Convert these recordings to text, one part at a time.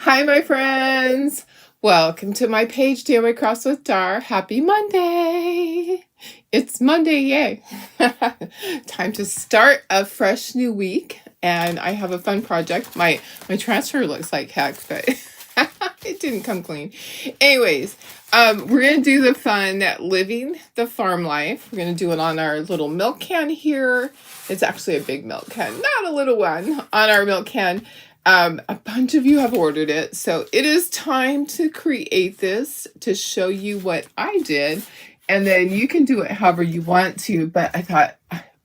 Hi, my friends. Welcome to my page, Daily Cross with Dar. Happy Monday. It's Monday, yay. Time to start a fresh new week. And I have a fun project. My transfer looks like heck, but it didn't come clean. Anyways, we're going to do the fun living the farm life. We're going to do it on our little milk can here. It's actually a big milk can, not a little one, on our milk can. A bunch of you have ordered it, so it is time to create this to show you what I did, and then you can do it however you want to, but I thought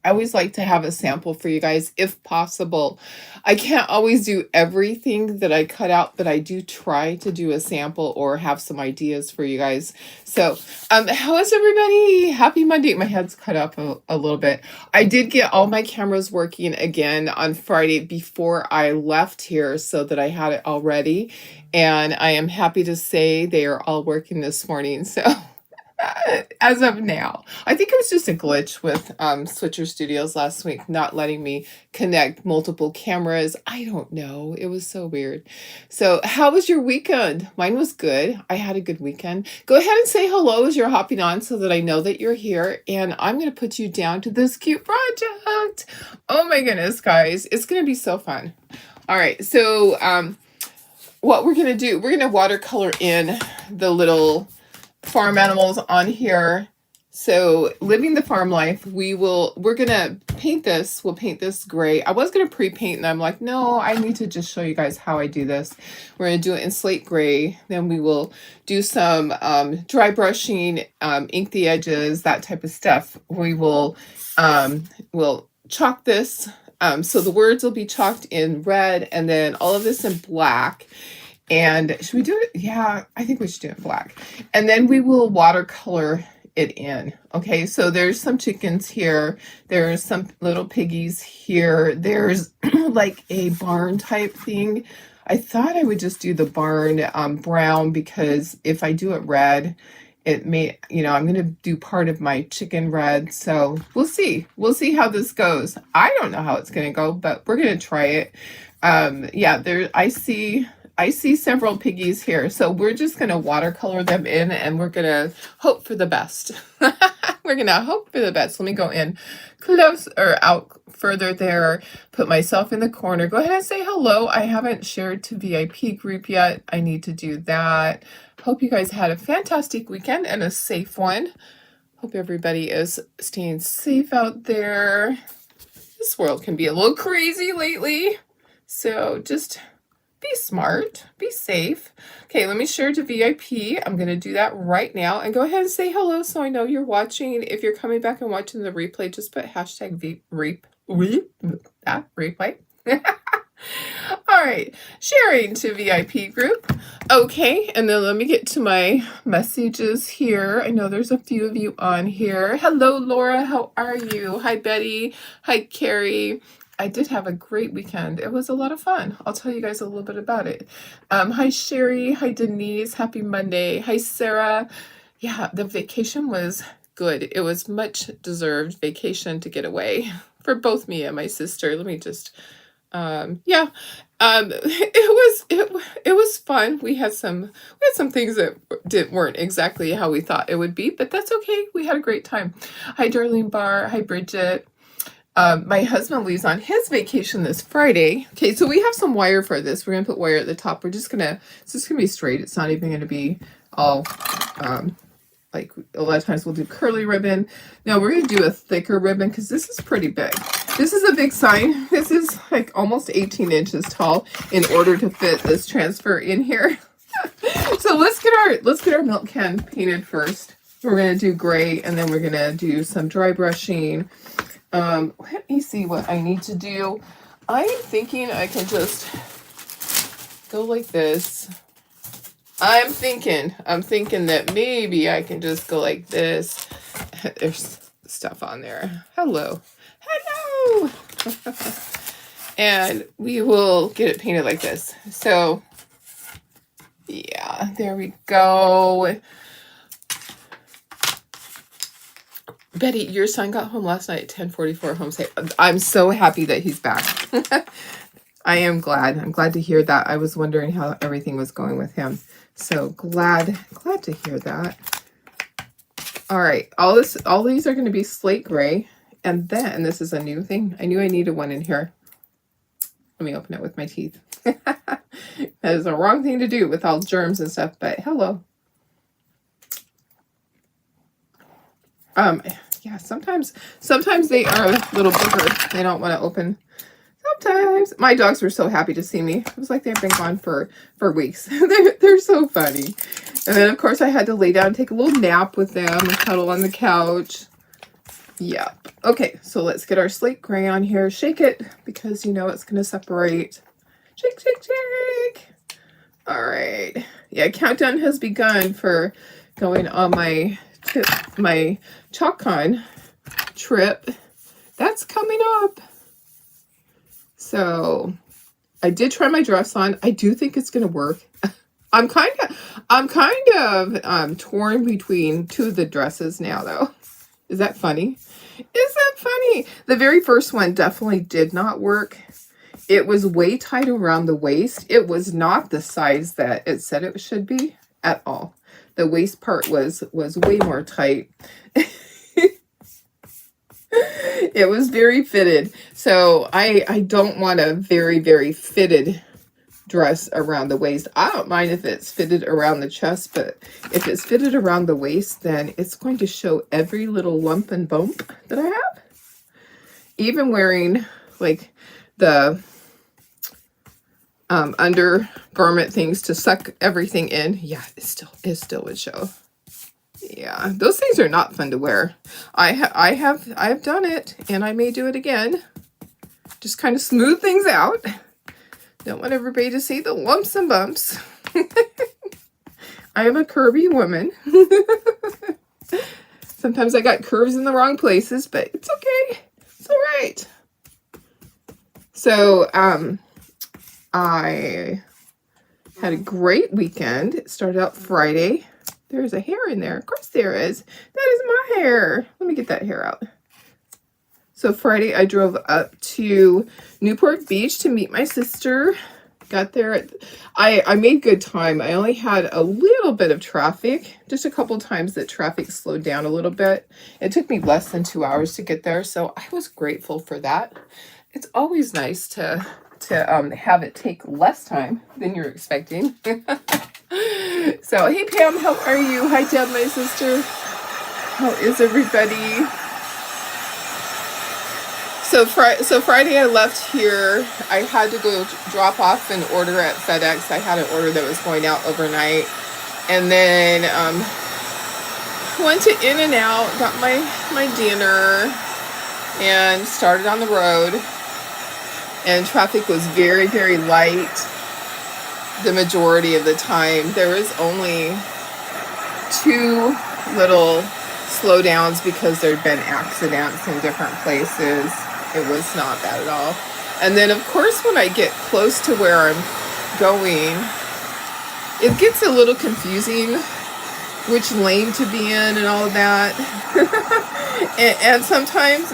I always like to have a sample for you guys if possible. I can't always do everything that I cut out, but I do try to do a sample or have some ideas for you guys. So, how is everybody? Happy Monday. My head's cut up a little bit. I did get all my cameras working again on Friday before I left here so that I had it all ready. And I am happy to say they are all working this morning. So as of now, I think it was just a glitch with Switcher Studios last week, not letting me connect multiple cameras. I don't know. It was so weird. So how was your weekend? Mine was good. I had a good weekend. Go ahead and say hello as you're hopping on so that I know that you're here. And I'm going to put you down to this cute project. Oh my goodness, guys. It's going to be so fun. All right. So what we're going to do, we're going to watercolor in the little farm animals on here. So living the farm life, we're gonna paint this. We'll paint this gray. I was gonna pre-paint and I'm like, no, I need to just show you guys how I do this. We're gonna do it in slate gray. Then we will do some dry brushing, ink the edges, that type of stuff. We will we'll chalk this. So the words will be chalked in red and then all of this in black. And should we do it? Yeah, I think we should do it black. And then we will watercolor it in. Okay, so there's some chickens here. There's some little piggies here. There's like a barn type thing. I thought I would just do the barn brown because if I do it red, it may, I'm going to do part of my chicken red. So we'll see. We'll see how this goes. I don't know how it's going to go, but we're going to try it. Yeah, I see several piggies here, so we're just going to watercolor them in and we're going to hope for the best. We're going to hope for the best. Let me go in close or out further there, put myself in the corner. Go ahead and say hello. I haven't shared to VIP group yet. I need to do that. Hope you guys had a fantastic weekend and a safe one. Hope everybody is staying safe out there. This world can be a little crazy lately, so just be smart, be safe. Okay, let me share to VIP. I'm going to do that right now. And go ahead and say hello so I know you're watching. If you're coming back and watching the replay, just put hashtag replay. All right, sharing to VIP group. Okay, and then let me get to my messages here. I know there's a few of you on here. Hello, Laura. How are you? Hi, Betty. Hi, Carrie. I did have a great weekend. It was a lot of fun. I'll tell you guys a little bit about it. Hi, Sherry. Hi, Denise. Happy Monday. Hi, Sarah. Yeah, the vacation was good. It was much deserved vacation to get away for both me and my sister. Let me just, it was fun. We had some things that weren't exactly how we thought it would be, but that's okay. We had a great time. Hi, Darlene Barr. Hi, Bridget. My husband leaves on his vacation this Friday. Okay, so we have some wire for this. We're gonna put wire at the top. It's just gonna be straight. It's not even gonna be all like a lot of times we'll do curly ribbon. Now we're gonna do a thicker ribbon because this is pretty big. This is a big sign. This is like almost 18 inches tall in order to fit this transfer in here. So let's get our milk can painted first. We're gonna do gray and then we're gonna do some dry brushing. Let me see what I need to do. I'm thinking I can just go like this. I'm thinking that maybe I can just go like this. There's stuff on there. Hello. And we will get it painted like this. So yeah, there we go. Betty, your son got home last night at 10:44 home safe. I'm so happy that he's back. I am glad. I'm glad to hear that. I was wondering how everything was going with him. So glad to hear that. All right, all these are going to be slate gray. And then this is a new thing. I knew I needed one in here. Let me open it with my teeth. That is the wrong thing to do with all germs and stuff, but hello. Yeah, sometimes they are a little bigger. They don't want to open. Sometimes my dogs were so happy to see me. It was like they've been gone for weeks. They're so funny. And then of course I had to lay down and take a little nap with them and cuddle on the couch. Yep. Okay, so let's get our slate gray on here. Shake it because you know it's going to separate. Shake, shake, shake. All right. Yeah, countdown has begun for going on my ChalkCon trip. That's coming up. So I did try my dress on. I do think it's going to work. I'm kind of torn between two of the dresses now, though. Is that funny? Is that funny? The very first one definitely did not work. It was way tight around the waist. It was not the size that it said it should be at all. The waist part was way more tight. It was very fitted. So I don't want a very, very fitted dress around the waist. I don't mind if it's fitted around the chest, but if it's fitted around the waist, then it's going to show every little lump and bump that I have. Even wearing like the undergarment things to suck everything in. Yeah, it still would show. Yeah, those things are not fun to wear. I have done it, and I may do it again. Just kind of smooth things out. Don't want everybody to see the lumps and bumps. I am a curvy woman. Sometimes I got curves in the wrong places, but it's okay. It's all right. So, I had a great weekend. It started out Friday. There's a hair in there. Of course there is. That is my hair. Let me get that hair out. So Friday I drove up to Newport Beach to meet my sister. Got there. I made good time. I only had a little bit of traffic. Just a couple times that traffic slowed down a little bit. It took me less than 2 hours to get there. So I was grateful for that. It's always nice to have it take less time than you're expecting. So, hey Pam, how are you? Hi Deb, my sister. How is everybody? So Friday I left here. I had to go drop off an order at FedEx. I had an order that was going out overnight. And then went to In-N-Out, got my dinner, and started on the road. And traffic was very, very light the majority of the time. There was only 2 little slowdowns because there'd been accidents in different places. It was not bad at all. And then, of course, when I get close to where I'm going, it gets a little confusing which lane to be in and all of that. and sometimes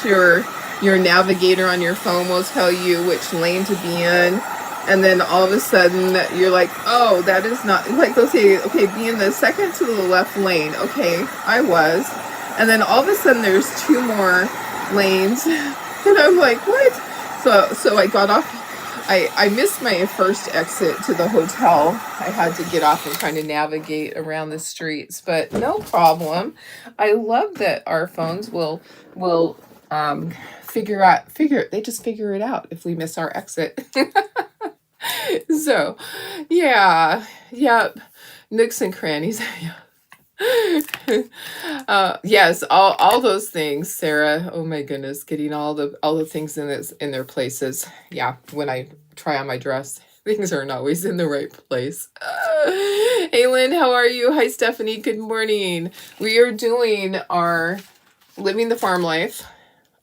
your navigator on your phone will tell you which lane to be in. And then all of a sudden you're like, oh, that is not, like they'll say, okay, be in the second to the left lane. Okay, I was. And then all of a sudden there's 2 more lanes. And I'm like, what? So I got off. I missed my first exit to the hotel. I had to get off and kind of navigate around the streets, but no problem. I love that our phones will they just figure it out if we miss our exit. So, yeah, yep, nooks and crannies. Yes, all those things, Sarah. Oh my goodness, getting all the things in their places. Yeah, when I try on my dress, things aren't always in the right place. Hey Lynn, how are you? Hi Stephanie, good morning. We are doing our Living the Farm Life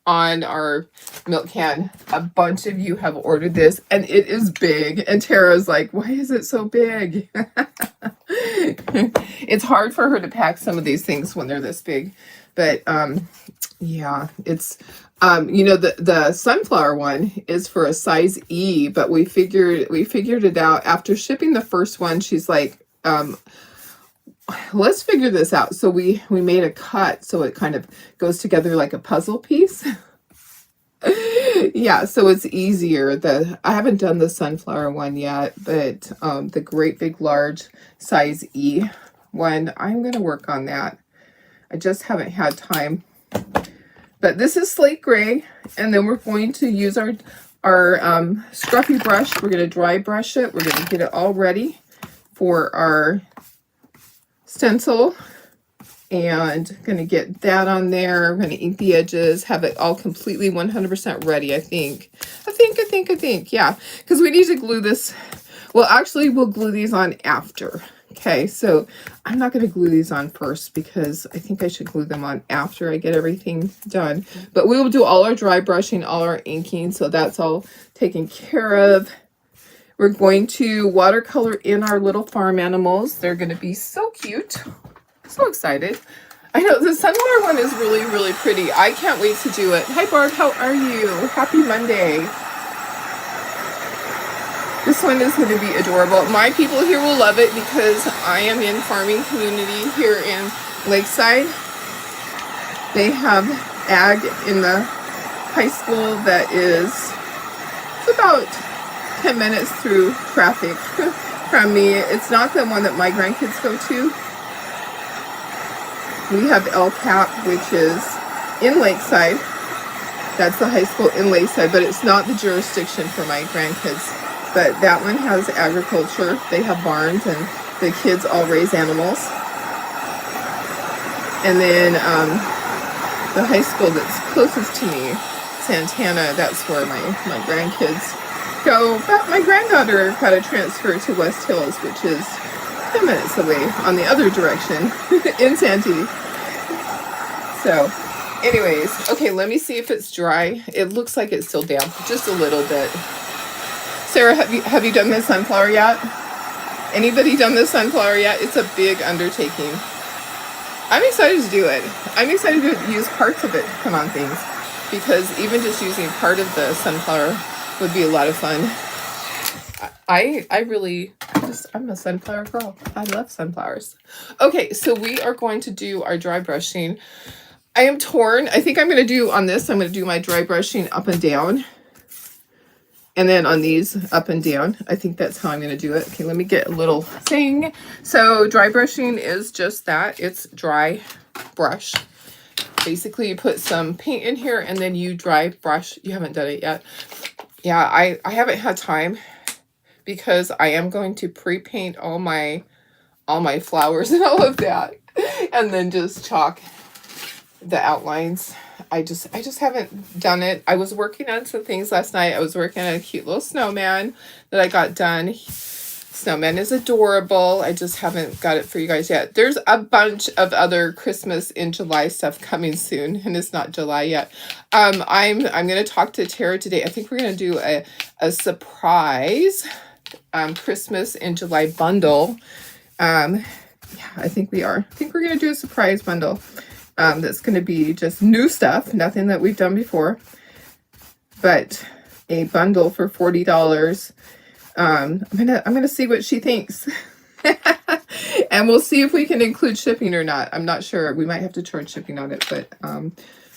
on our milk can. A bunch of you have ordered this, and it is big. And Tara's like, why is it so big? It's hard for her to pack some of these things when they're this big. But yeah, it's You know, the sunflower one is for a size E, but we figured it out after shipping the first one. She's like, let's figure this out. So we made a cut so it kind of goes together like a puzzle piece. Yeah, so it's easier. I haven't done the sunflower one yet, but the great big large size E one, I'm going to work on that. I just haven't had time. But this is slate gray, and then we're going to use our scruffy brush. We're going to dry brush it. We're going to get it all ready for our stencil, and going to get that on there. I'm going to ink the edges, have it all completely 100% ready. I think, yeah, because we need to glue this. Well, actually, we'll glue these on after. Okay, so I'm not going to glue these on first because I think I should glue them on after I get everything done. But we will do all our dry brushing, all our inking, so that's all taken care of. We're going to watercolor in our little farm animals. They're going to be so cute. So excited. I know the sunflower one is really, really pretty. I can't wait to do it. Hi, Barb. How are you? Happy Monday. This one is going to be adorable. My people here will love it because I am in farming community here in Lakeside. They have ag in the high school that is about 10 minutes through traffic from me. It's not the one that my grandkids go to. We have LCAP, which is in Lakeside. That's the high school in Lakeside, but it's not the jurisdiction for my grandkids. But that one has agriculture. They have barns, and the kids all raise animals. And then the high school that's closest to me, Santana, that's where my grandkids go. But my granddaughter got a transfer to West Hills, which is 10 minutes away on the other direction in Santee. So anyways, okay, let me see if it's dry. It looks like it's still damp, just a little bit. Sarah, have you done this sunflower yet? Anybody done this sunflower yet? It's a big undertaking. I'm excited to do it. I'm excited to use parts of it to come on things, because even just using part of the sunflower would be a lot of fun. I'm a sunflower girl. I love sunflowers. Okay, so we are going to do our dry brushing. I am torn. I think I'm going to do on this, I'm going to do my dry brushing up and down. And then on these, up and down. I think that's how I'm going to do it. Okay, let me get a little thing. So dry brushing is just that. It's dry brush. Basically, you put some paint in here and then you dry brush. You haven't done it yet. Yeah, I haven't had time because I am going to pre-paint all my flowers and all of that. And then just chalk the outlines. I just haven't done it. I was working on some things last night. I was working on a cute little snowman that I got done. Snowman is adorable. I just haven't got it for you guys yet. There's a bunch of other Christmas in July stuff coming soon, and it's not July yet. I'm going to talk to Tara today. I think we're going to do a surprise Christmas in July bundle. Yeah, I think we are. I think we're going to do a surprise bundle. That's going to be just new stuff, nothing that we've done before, but a bundle for $40. I'm gonna see what she thinks, and we'll see if we can include shipping or not. I'm not sure. We might have to charge shipping on it, but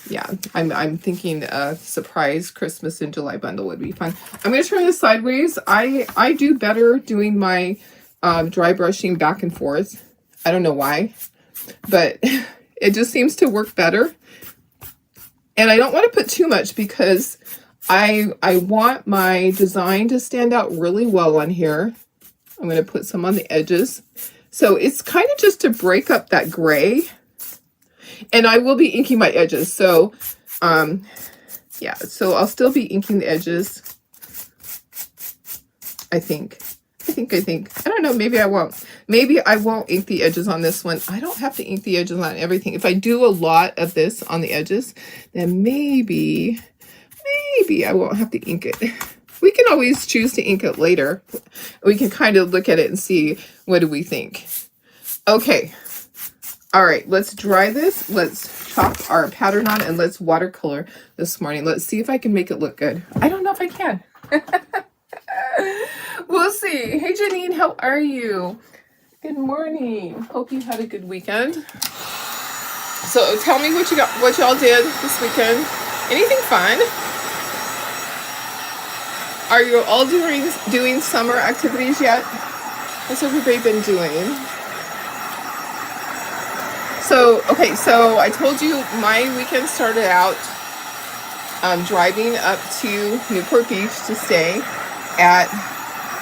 yeah, I'm thinking a surprise Christmas in July bundle would be fun. I'm gonna turn this sideways. I do better doing my dry brushing back and forth. I don't know why, but it just seems to work better. And I don't want to put too much because I want my design to stand out really well on here. I'm going to put some on the edges. So it's kind of just to break up that gray. And I will be inking my edges. So, yeah, so I'll still be inking the edges. I think. I don't know, maybe I won't. Maybe I won't ink the edges on this one. I don't have to ink the edges on everything. If I do a lot of this on the edges, then maybe I won't have to ink it. We can always choose to ink it later. We can kind of look at it and see, what do we think? Okay. All right, let's dry this. Let's chalk our pattern on and let's watercolor this morning. Let's see if I can make it look good. I don't know if I can. We'll see. Hey, Janine, how are you? Good morning. Hope you had a good weekend. So tell me what y'all did this weekend. Anything fun? Are you all doing summer activities yet? What's everybody been doing? So, okay, so I told you my weekend started out driving up to Newport Beach to stay at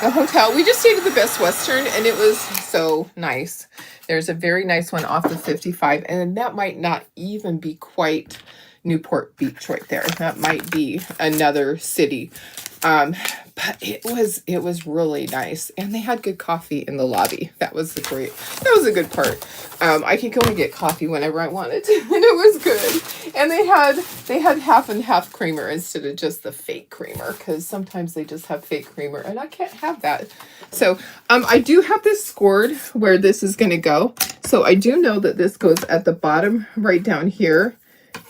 the hotel. We just stayed at the Best Western, and it was so nice. There's a very nice one off the 55, and that might not even be quite Newport Beach right there. That might be another city. But it was really nice, and they had good coffee in the lobby. That was a good part. I could go and get coffee whenever I wanted to, and it was good. And they had half and half creamer instead of just the fake creamer, because sometimes they just have fake creamer, and I can't have that. So I do have this scored where this is going to go. So I do know that this goes at the bottom right down here,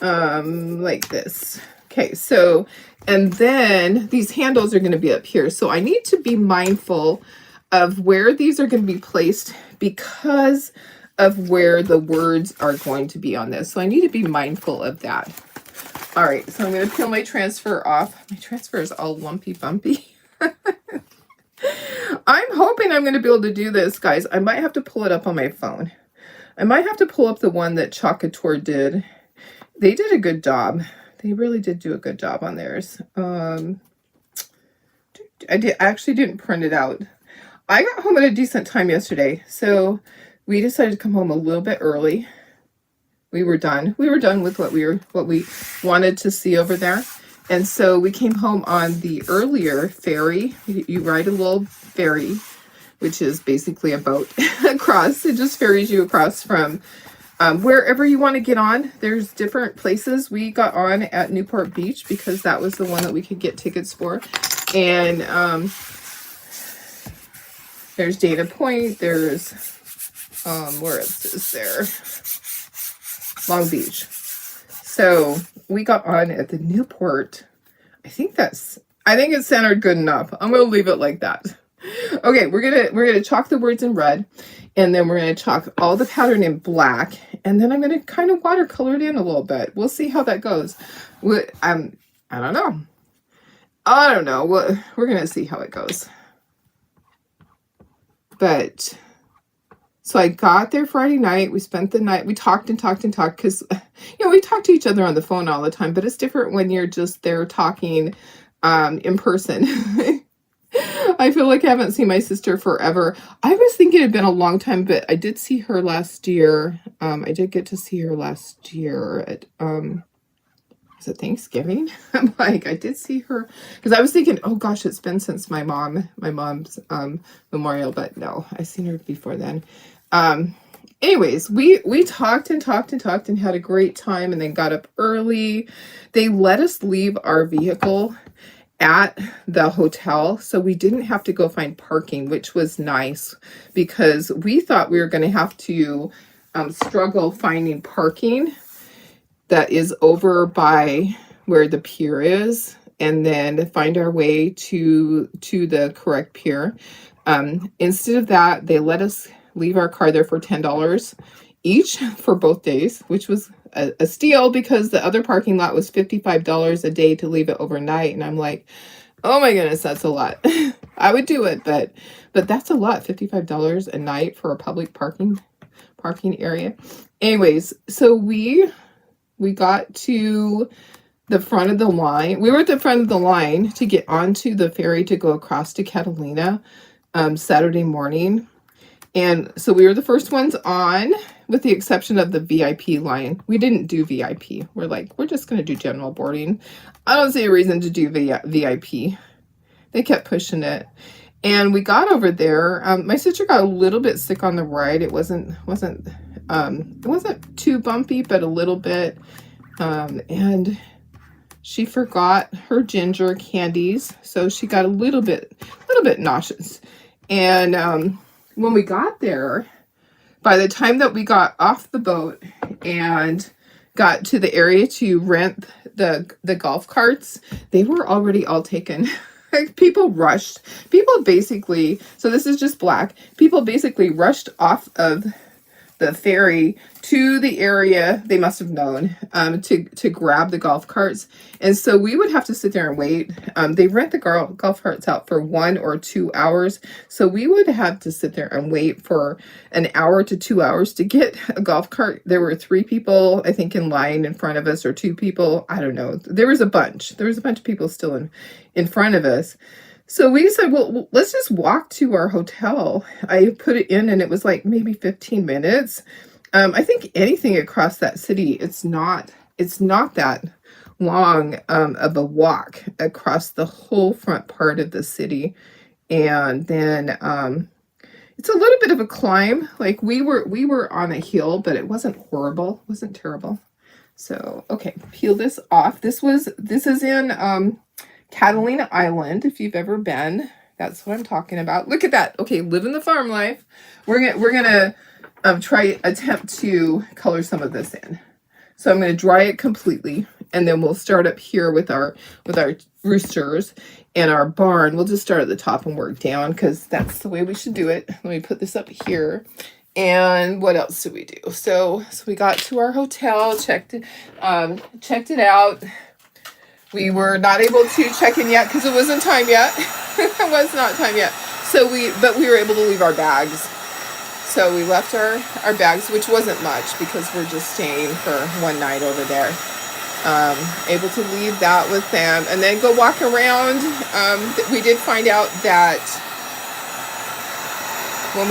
like this. Okay, so, and then these handles are going to be up here. So I need to be mindful of where these are going to be placed because of where the words are going to be on this. So I need to be mindful of that. All right, so I'm going to peel my transfer off. My transfer is all lumpy bumpy. I'm hoping I'm going to be able to do this, guys. I might have to pull it up on my phone. I might have to pull up the one that Chocator did. They did a good job. They really did do a good job on theirs. I actually didn't print it out. I got home at a decent time yesterday, so we decided to come home a little bit early. We were done. We were done with what we wanted to see over there. And so we came home on the earlier ferry. You ride a little ferry, which is basically a boat across. It just ferries you across from wherever you want to get on. There's different places. We got on at Newport Beach because that was the one that we could get tickets for. And there's Dana Point. There's, where else is there? Long Beach. So we got on at the Newport. I think it's centered good enough. I'm going to leave it like that. Okay, we're gonna chalk the words in red, and then we're gonna chalk all the pattern in black, and then I'm gonna kind of watercolor it in a little bit. We'll see how that goes. I don't know. We're gonna see how it goes. But so I got there Friday night. We spent the night. We talked and talked and talked because we talk to each other on the phone all the time, but it's different when you're just there talking in person. I feel like I haven't seen my sister forever. I was thinking it'd been a long time, but I did see her last year. I did get to see her last year at, was it Thanksgiving? I'm like, I did see her because I was thinking, oh gosh, it's been since my mom's memorial, but no, I seen her before then. Anyways, we talked and talked and talked and had a great time, and then got up early. They let us leave our vehicle at the hotel, so we didn't have to go find parking, which was nice because we thought we were going to have to struggle finding parking that is over by where the pier is, and then find our way to the correct pier. Instead of that, they let us leave our car there for $10 each for both days, which was a steal because the other parking lot was $55 a day to leave it overnight. And I'm like, oh my goodness, that's a lot. I would do it, but that's a lot, $55 a night for a public parking area. Anyways, so we got to the front of the line. We were at the front of the line to get onto the ferry to go across to Catalina Saturday morning. And so we were the first ones on, with the exception of the VIP line. We didn't do VIP. We're like, we're just going to do general boarding. I don't see a reason to do VIP. They kept pushing it. And we got over there. My sister got a little bit sick on the ride. It wasn't too bumpy, but a little bit. And she forgot her ginger candies. So she got a little bit nauseous. And when we got there, by the time that we got off the boat and got to the area to rent the golf carts, they were already all taken. People rushed. People basically, so this is just black. People basically rushed off of the ferry to the area they must have known to grab the golf carts. And so we would have to sit there and wait. They rent the golf carts out for 1 or 2 hours. So we would have to sit there and wait for an hour to 2 hours to get a golf cart. There were 3 people, I think, in line in front of us, or 2 people. I don't know. There was a bunch. There was a bunch of people still in front of us. So we said, well, let's just walk to our hotel. I put it in and it was like maybe 15 minutes. I think anything across that city, it's not that long of a walk across the whole front part of the city. And then it's a little bit of a climb. Like we were on a hill, but it wasn't horrible. It wasn't terrible. So, okay, peel this off. This is in Catalina Island, if you've ever been. That's what I'm talking about. Look at that. Okay, living the farm life. We're gonna attempt to color some of this in. So I'm gonna dry it completely, and then we'll start up here with our roosters and our barn. We'll just start at the top and work down because that's the way we should do it. Let me put this up here. And what else did we do? So we got to our hotel, checked it out. We were not able to check in yet because it wasn't time yet. It was not time yet. But we were able to leave our bags. So we left our bags, which wasn't much because we're just staying for one night over there. Able to leave that with them and then go walk around. We did find out that when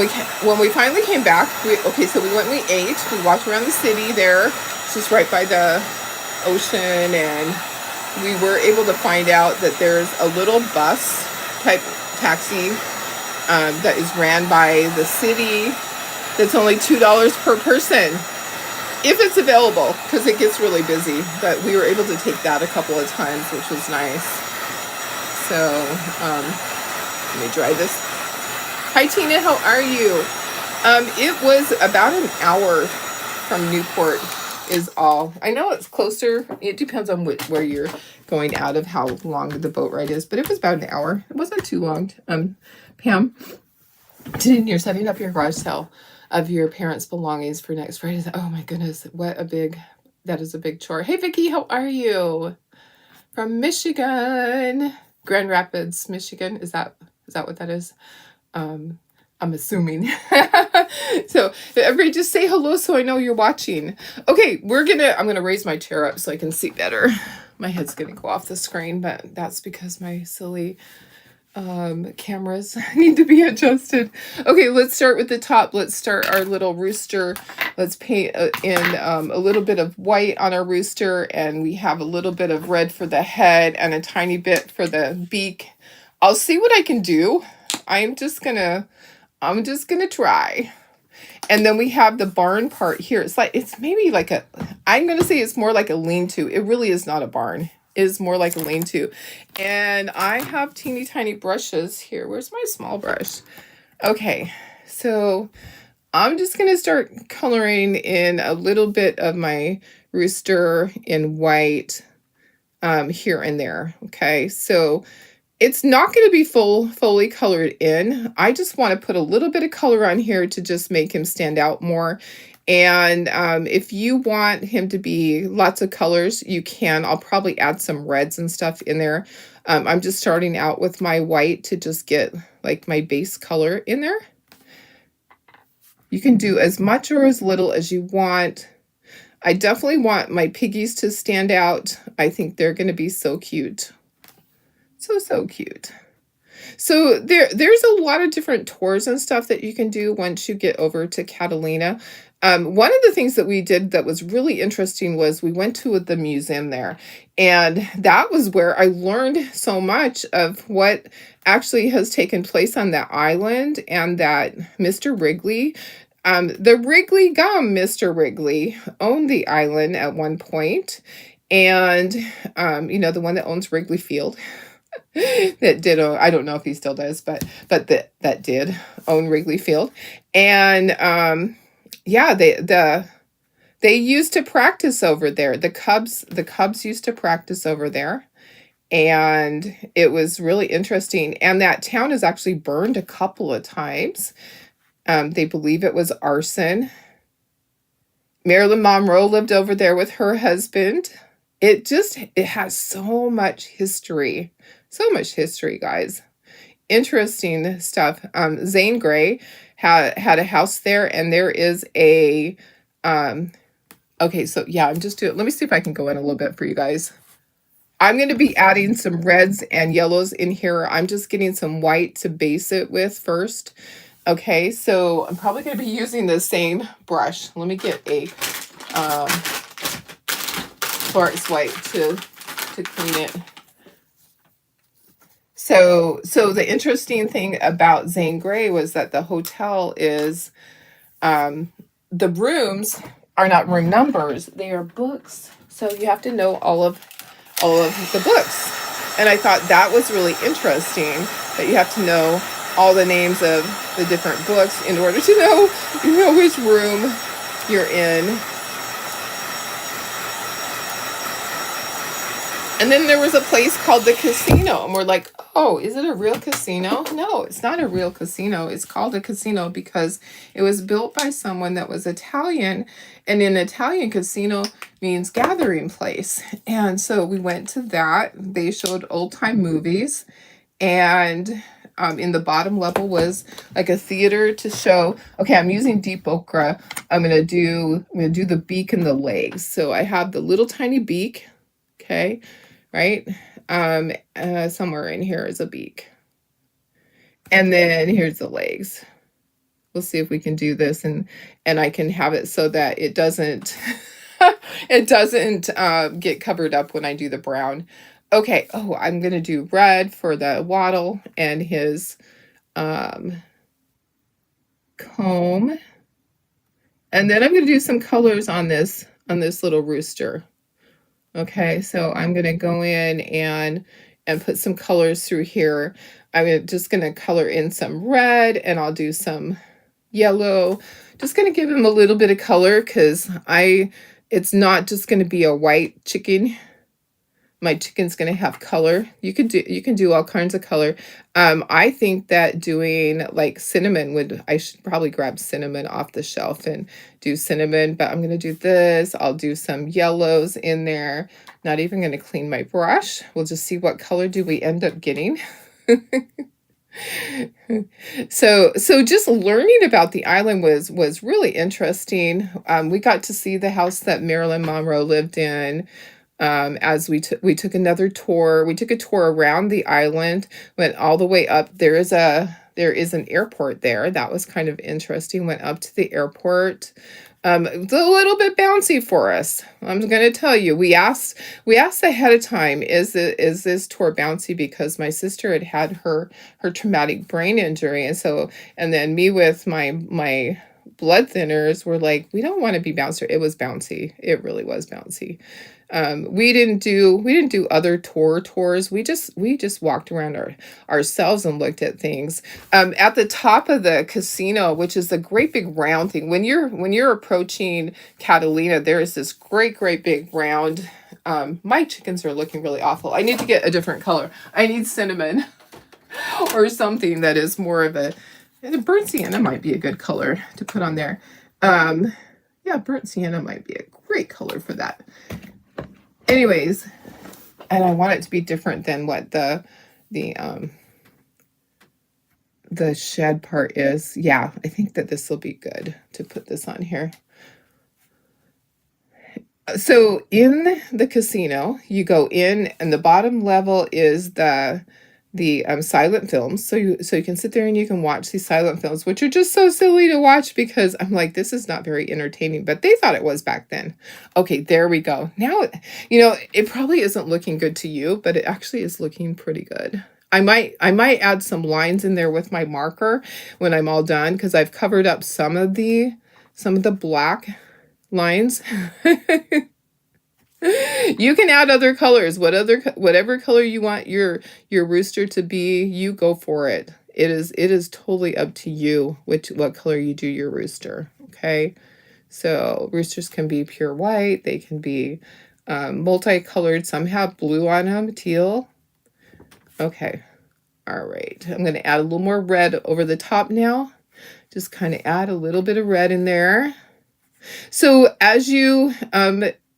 we finally came back, so we went and we ate. We walked around the city there. It's just right by the ocean, and we were able to find out that there's a little bus type taxi that is ran by the city that's only $2 per person if it's available, because it gets really busy. But we were able to take that a couple of times, which was nice. So let me dry this. Hi Tina, how are you? It was about an hour from Newport is all. I know it's closer. It depends on where you're going out of, how long the boat ride is, but it was about an hour. It wasn't too long. Pam, you're setting up your garage sale of your parents' belongings for next Friday. Oh my goodness, that is a big chore. Hey Vicki, how are you? From Michigan, Grand Rapids, Michigan. Is that what that is? I'm assuming. So everybody just say hello so I know you're watching. Okay, I'm gonna raise my chair up so I can see better. My head's gonna go off the screen, but that's because my silly cameras need to be adjusted. Okay, let's start with the top. Let's start our little rooster. Let's paint in a little bit of white on our rooster, and we have a little bit of red for the head and a tiny bit for the beak. I'll see what I can do. I'm just gonna try. And then we have the barn part here. It's maybe like I'm gonna say it's more like a lean-to. It really is not a barn. It is more like a lean-to. And I have teeny tiny brushes here. Where's my small brush? Okay, so I'm just gonna start coloring in a little bit of my rooster in white here and there. Okay, so it's not going to be fully colored in. I just want to put a little bit of color on here to just make him stand out more. And if you want him to be lots of colors, you can. I'll probably add some reds and stuff in there. I'm just starting out with my white to just get like my base color in there. You can do as much or as little as you want. I definitely want my piggies to stand out. I think they're going to be so cute. So cute. So there's a lot of different tours and stuff that you can do once you get over to Catalina. One of the things that we did that was really interesting was we went to the museum there, and that was where I learned so much of what actually has taken place on that island, and that Mr. Wrigley, the Wrigley Gum Mr. Wrigley, owned the island at one point, and the one that owns Wrigley Field. That did, I don't know if he still does, but that did own Wrigley Field. And yeah, they used to practice over there. The Cubs used to practice over there, and it was really interesting. And that town is actually burned a couple of times. They believe it was arson. Marilyn Monroe lived over there with her husband. It has so much history. So much history, guys. Interesting stuff. Zane Grey had a house there, and there is a okay, so yeah, I'm just doing, let me see if I can go in a little bit for you guys. I'm going to be adding some reds and yellows in here. I'm just getting some white to base it with first. Okay, so I'm probably going to be using the same brush. Let me get a Clark's white to clean it. So the interesting thing about Zane Grey was that the hotel is, the rooms are not room numbers; they are books. So you have to know all of the books. And I thought that was really interesting, that you have to know all the names of the different books in order to know which room you're in. And then there was a place called the Casino, and we're like, oh, is it a real casino? No, it's not a real casino. It's called a casino because it was built by someone that was Italian, and in Italian, casino means gathering place. And so we went to that. They showed old time movies, and in the bottom level was like a theater to show. Okay, I'm using deep ochre. I'm gonna do the beak and the legs. So I have the little tiny beak. Okay, right? Somewhere in here is a beak. And then here's the legs. We'll see if we can do this, and I can have it so that it doesn't it doesn't get covered up when I do the brown. Okay, oh, I'm gonna do red for the wattle and his comb. And then I'm gonna do some colors on this little rooster. Okay, so I'm going to go in and put some colors through here. I'm just going to color in some red, and I'll do some yellow. Just going to give him a little bit of color because it's not just going to be a white chicken. My chicken's going to have color. You can do all kinds of color. I think that doing like cinnamon I should probably grab cinnamon off the shelf and do cinnamon, but I'm going to do this. I'll do some yellows in there. Not even going to clean my brush. We'll just see what color do we end up getting. So just learning about the island was really interesting. We got to see the house that Marilyn Monroe lived in. As we took another tour. We took a tour around the island, went all the way up. There is an airport there. That was kind of interesting. Went up to the airport. It's a little bit bouncy for us. I'm going to tell you. We asked ahead of time, is this tour bouncy, because my sister had her traumatic brain injury, and then me with my blood thinners were like, we don't want to be bouncy. It was bouncy. It really was bouncy. We didn't do other tours. We just walked around ourselves and looked at things. At the top of the casino, which is the great big round thing, when you're approaching Catalina, there is this great big round. My chickens are looking really awful. I need to get a different color. I need cinnamon or something that is more of a burnt sienna might be a good color to put on there. Yeah, burnt sienna might be a great color for that. Anyways, and I want it to be different than what the shed part is. Yeah, I think that this will be good to put this on here. So in the casino, you go in, and the bottom level is the silent films. So you can sit there and you can watch these silent films, which are just so silly to watch, because I'm like, this is not very entertaining, but they thought it was back then. Okay, there we go. Now, it probably isn't looking good to you, but it actually is looking pretty good. I might add some lines in there with my marker when I'm all done, because I've covered up some of the black lines. You can add other colors. Whatever color you want your rooster to be, you go for it. It is totally up to you what color you do your rooster. Okay, so roosters can be pure white. They can be multicolored. Some have blue on them, teal. Okay, all right. I'm going to add a little more red over the top now. Just kind of add a little bit of red in there. So as you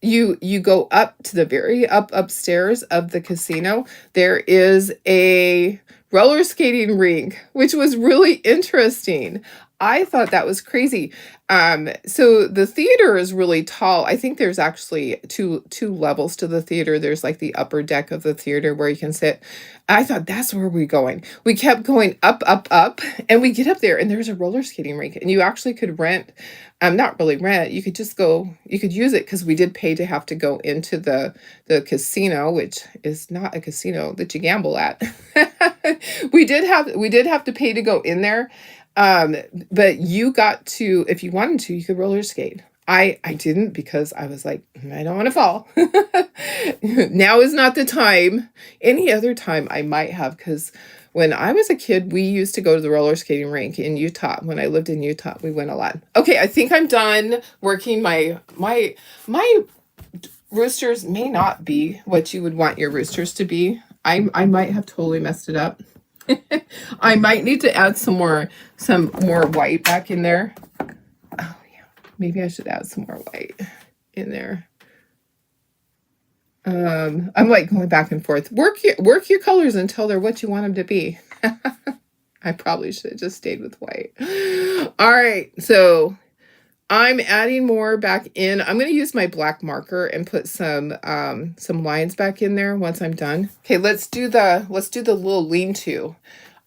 you go up to the very upstairs of the casino, there is a roller skating rink, which was really interesting. I thought that was crazy. So the theater is really tall. I think there's actually two levels to the theater. There's like the upper deck of the theater where you can sit. I thought that's where we're going. We kept going up, and we get up there and there's a roller skating rink, and you actually could rent, not really rent, you could just go, you could use it because we did pay to have to go into the casino, which is not a casino that you gamble at. We did have to pay to go in there. But you got to, if you wanted to, you could roller skate. I didn't because I was like, I don't want to fall. Now is not the time. Any other time I might have, because when I was a kid, we used to go to the roller skating rink in Utah. When I lived in Utah, we went a lot. Okay, I think I'm done working my roosters may not be what you would want your roosters to be. I might have totally messed it up. I might need to add some more white back in there. Oh yeah, maybe I should add some more white in there. I'm like going back and forth. Work your colors until they're what you want them to be. I probably should have just stayed with white. All right, so I'm adding more back in. I'm going to use my black marker and put some lines back in there once I'm done. Okay, let's do the little lean-to.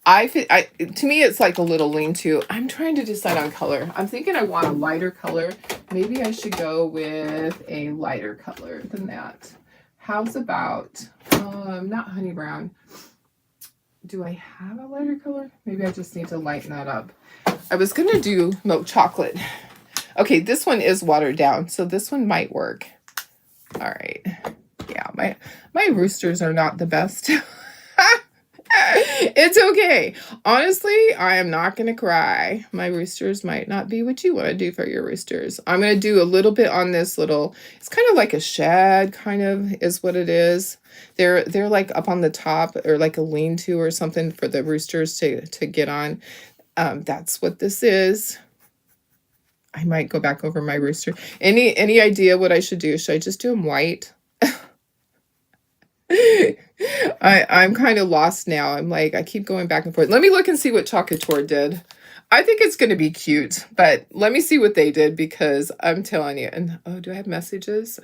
To me, it's like a little lean-to. I'm trying to decide on color. I'm thinking I want a lighter color. Maybe I should go with a lighter color than that. How's about, not honey brown. Do I have a lighter color? Maybe I just need to lighten that up. I was going to do milk chocolate. Okay, this one is watered down, so this one might work. All right. Yeah, my roosters are not the best. It's okay. Honestly, I am not going to cry. My roosters might not be what you want to do for your roosters. I'm going to do a little bit on this little, it's kind of like a shed, kind of is what it is. They're like up on the top, or like a lean-to or something for the roosters to get on. That's what this is. I might go back over my rooster. Any idea what I should do? Should I just do them white? I'm kind of lost now. I'm like, I keep going back and forth. Let me look and see what Chocator did. I think it's going to be cute, but let me see what they did, because I'm telling you. And oh, do I have messages?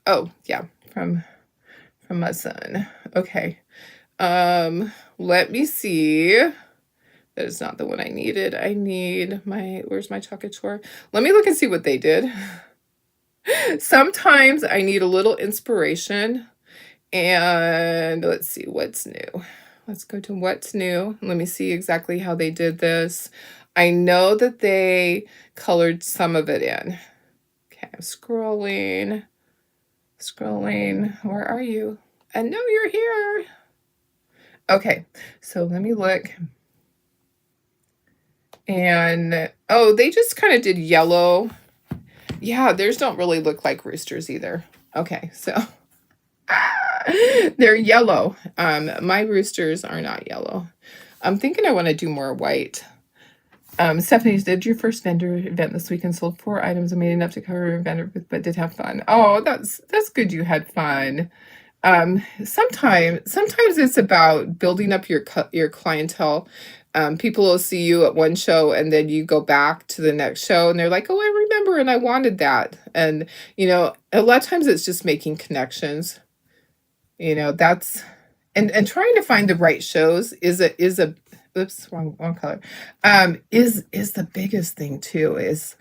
Oh, yeah, from my son. Okay. Let me see. That is not the one I needed. I need where's my Chocator? Let me look and see what they did. Sometimes I need a little inspiration. And let's see what's new. Let's go to what's new. Let me see exactly how they did this. I know that they colored some of it in. Okay, I'm scrolling. Where are you? I know you're here. Okay, so let me look. And, oh, they just kind of did yellow. Yeah, theirs don't really look like roosters either. Okay, so they're yellow. My roosters are not yellow. I'm thinking I want to do more white. Stephanie, did your first vendor event this weekend, sold 4 items and made enough to cover a vendor, but did have fun. Oh, that's good. You had fun. Sometimes it's about building up your clientele. People will see you at one show and then you go back to the next show and they're like, oh, I remember and I wanted that. And, a lot of times it's just making connections. That's, and trying to find the right shows is a oops, wrong color. Is the biggest thing too, is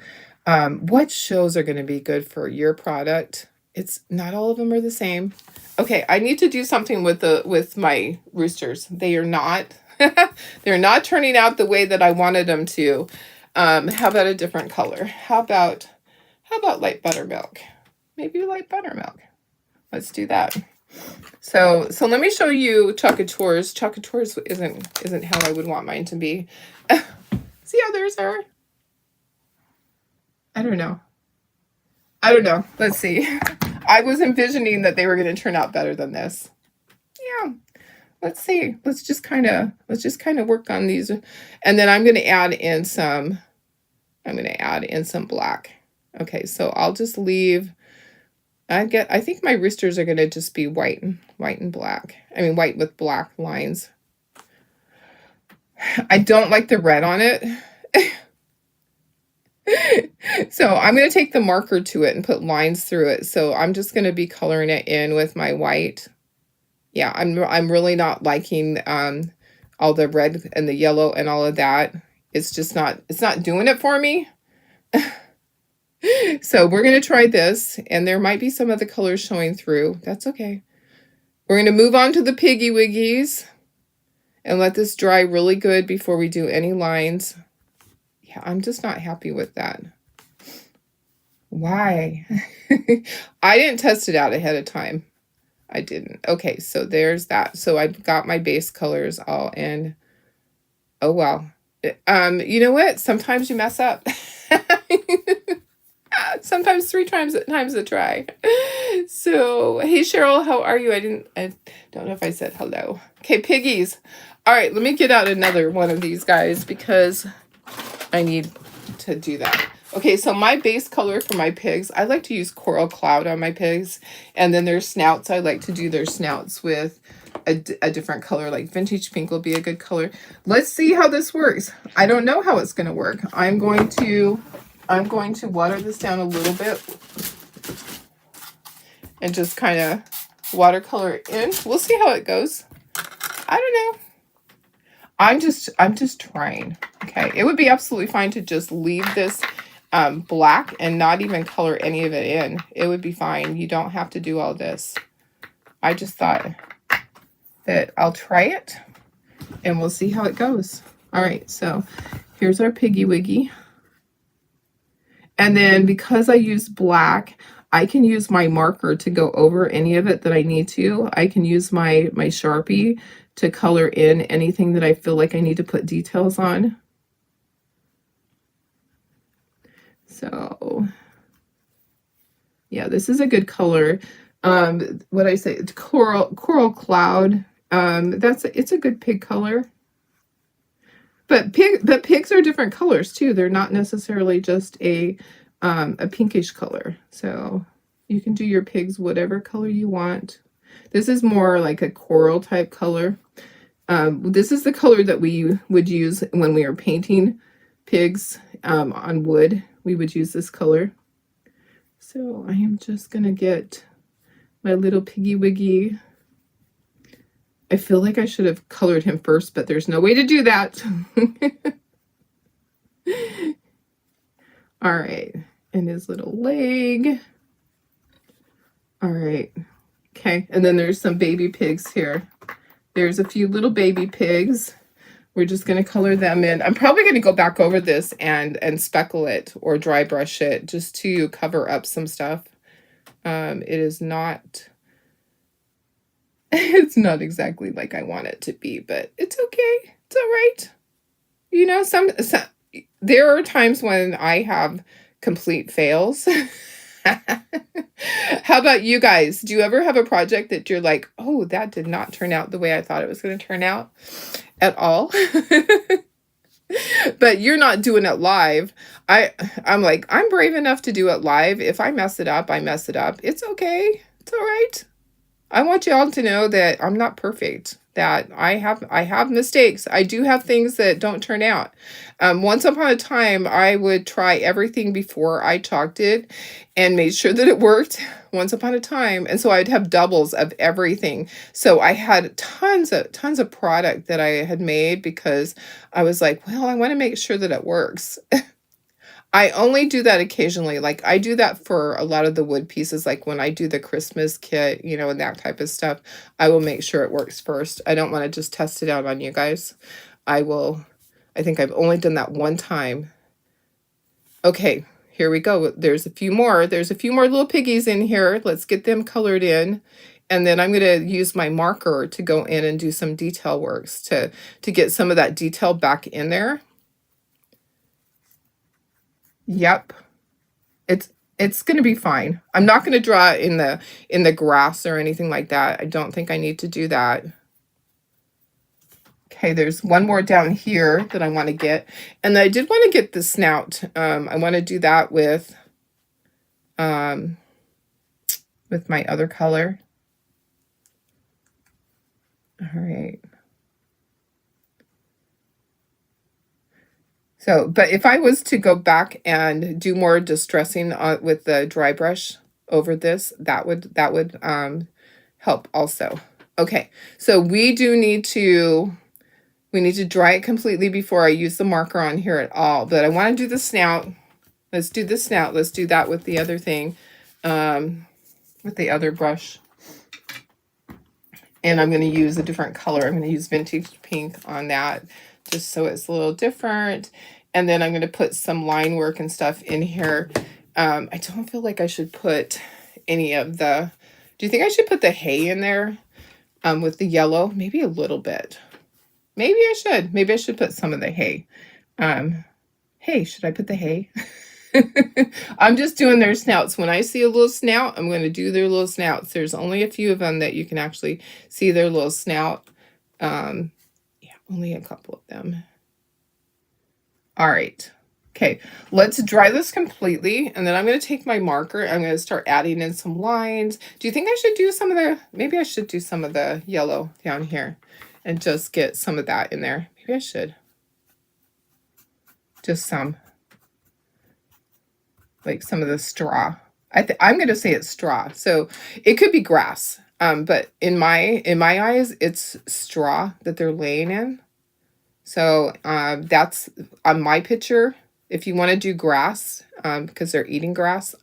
what shows are going to be good for your product. It's not all of them are the same. Okay, I need to do something with my roosters. They are not they're not turning out the way that I wanted them to. How about a different color? How about light buttermilk? Maybe light buttermilk. Let's do that. So let me show you Chocators. Chocators isn't how I would want mine to be. See how theirs are? I don't know. I don't know. Let's see. I was envisioning that they were going to turn out better than this. Yeah. Let's see. Let's just kind of work on these. And then I'm going to add in some black. Okay, so I'll just leave. I think my roosters are going to just be white and black. I mean, white with black lines. I don't like the red on it. So I'm going to take the marker to it and put lines through it. So I'm just going to be coloring it in with my white. Yeah, I'm really not liking all the red and the yellow and all of that. It's not doing it for me. So we're going to try this, and there might be some of the colors showing through. That's okay. We're going to move on to the Piggy Wiggies and let this dry really good before we do any lines. Yeah, I'm just not happy with that. Why? I didn't test it out ahead of time. I didn't. Okay, so there's that. So I've got my base colors all in. Oh, wow. You know what? Sometimes you mess up. Sometimes 3 times a try. So, hey Cheryl, how are you? I don't know if I said hello. Okay, piggies. All right, let me get out another one of these guys because I need to do that. Okay, so my base color for my pigs, I like to use Coral Cloud on my pigs. And then their snouts, I like to do their snouts with a different color, like Vintage Pink will be a good color. Let's see how this works. I don't know how it's going to work. I'm going to water this down a little bit and just kind of watercolor it in. We'll see how it goes. I don't know. I'm just trying. Okay, it would be absolutely fine to just leave this black and not even color any of it in. It would be fine. You don't have to do all this. I just thought that I'll try it and we'll see how it goes. All right, so here's our Piggy Wiggy. And then because I use black, I can use my marker to go over any of it that I need to. I can use my Sharpie to color in anything that I feel like I need to put details on. So, yeah, this is a good color. What I say, Coral Cloud. It's a good pig color. But pigs are different colors too. They're not necessarily just a pinkish color. So you can do your pigs whatever color you want. This is more like a coral type color. This is the color that we would use when we are painting pigs on wood. We would use this color. So I am just going to get my little Piggy Wiggy. I feel like I should have colored him first, but there's no way to do that. All right. And his little leg. All right. Okay. And then there's some baby pigs here. There's a few little baby pigs. We're just going to color them in. I'm probably going to go back over this and speckle it or dry brush it just to cover up some stuff. It is not... It's not exactly like I want it to be, but it's okay. It's all right. You know, some there are times when I have complete fails. How about you guys? Do you ever have a project that you're like, oh, that did not turn out the way I thought it was going to turn out at all? But you're not doing it live. I'm like, I'm brave enough to do it live. If I mess it up, I mess it up. It's okay. It's all right. I want you all to know that I'm not perfect, that I have mistakes. I do have things that don't turn out. Once upon a time, I would try everything before I chalked it and made sure that it worked once upon a time. And so I'd have doubles of everything. So I had tons of product that I had made because I was like, well, I want to make sure that it works. I only do that occasionally. Like I do that for a lot of the wood pieces. Like when I do the Christmas kit, you know, and that type of stuff, I will make sure it works first. I don't want to just test it out on you guys. I think I've only done that one time. Okay, here we go. There's a few more little piggies in here. Let's get them colored in. And then I'm going to use my marker to go in and do some detail works to get some of that detail back in there. Yep. It's going to be fine. I'm not going to draw it in the grass or anything like that. I don't think I need to do that. Okay, there's one more down here that I want to get. And I did want to get the snout. I want to do that with my other color. All right. So, but if I was to go back and do more distressing with the dry brush over this, that would help also. Okay, so we need to dry it completely before I use the marker on here at all. But I want to do the snout. Let's do the snout. Let's do that with the other thing, with the other brush. And I'm going to use a different color. I'm going to use Vintage Pink on that, just so it's a little different. And then I'm going to put some line work and stuff in here. I don't feel like I should put any of the... Do you think I should put the hay in there with the yellow? Maybe a little bit. Maybe I should. Maybe I should put some of the hay. Hey, should I put the hay? I'm just doing their snouts. When I see a little snout, I'm going to do their little snouts. There's only a few of them that you can actually see their little snout. Yeah, only a couple of them. All right. Okay, let's dry this completely, and then I'm going to take my marker. I'm going to start adding in some lines. Do you think I should do some of the... Maybe I should do some of the yellow down here and just get some of that in there. Maybe I should. Just some. Like some of the straw. I'm going to say it's straw. So it could be grass. But in my eyes, it's straw that they're laying in. So that's on my picture. If you want to do grass, because they're eating grass,